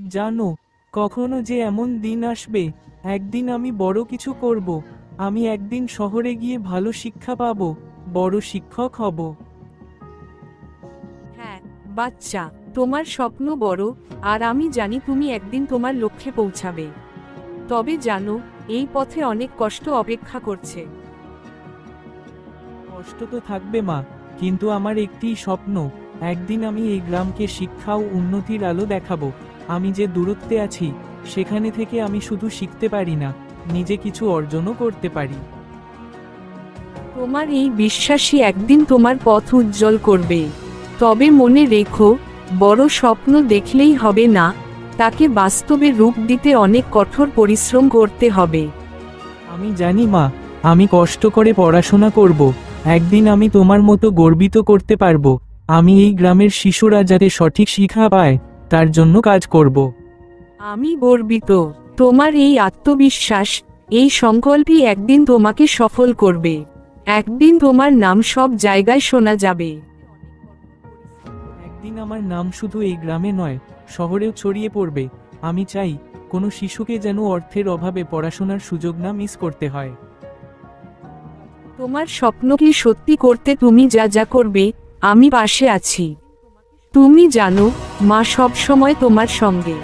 জানো, কখনো যে এমন দিন আসবে, একদিন আমি বড় কিছু করব। আমি একদিন শহরে গিয়ে ভালো শিক্ষা পাবো, বড় শিক্ষক হব। হ্যাঁ বাচ্চা, তোমার স্বপ্ন বড়, আর আমি জানি তুমি একদিন তোমার লক্ষ্যে পৌঁছাবে। তবে জানো, এই পথে অনেক কষ্ট অপেক্ষা করছে। কষ্ট তো থাকবে মা, কিন্তু আমার একটিই স্বপ্ন, একদিন আমি এই গ্রামকে শিক্ষা ও উন্নতির আলো দেখাবো। আমি যে দূরত্বে আছি, সেখানে থেকে আমি শুধু শিখতে পারি না, নিজে কিছু অর্জনও করতে পারি। তোমার এই বিশ্বাসই একদিন তোমার পথ উজ্জ্বল করবে। তবে মনে রেখো, বড় স্বপ্ন দেখলেই হবে না, তাকে বাস্তবে রূপ দিতে অনেক কঠোর পরিশ্রম করতে হবে। আমি জানি মা, আমি কষ্ট করে পড়াশোনা করব, একদিন আমি তোমার মতো গর্বিত করতে পারবো। আমি এই গ্রামের শিশুরা যাতে সঠিক শিক্ষা পায়, তার জন্য কাজ করব। আমি গর্বিত। তোমার এই আত্মবিশ্বাস, এই সংকল্পই একদিন তোমাকে সফল করবে। একদিন তোমার নাম সব জায়গায় শোনা যাবে। একদিন আমার নাম শুধু এই গ্রামে নয়, শহরেও ছড়িয়ে পড়বে। আমি চাই, কোনো শিশুকে যেন অর্থের অভাবে পড়াশোনার সুযোগ না মিস করতে হয়। তোমার স্বপ্নকে সত্যি করতে তুমি যা যা করবে, আমি পাশে আছি। তুমি জানো, মা সব সময় তোমার সঙ্গে।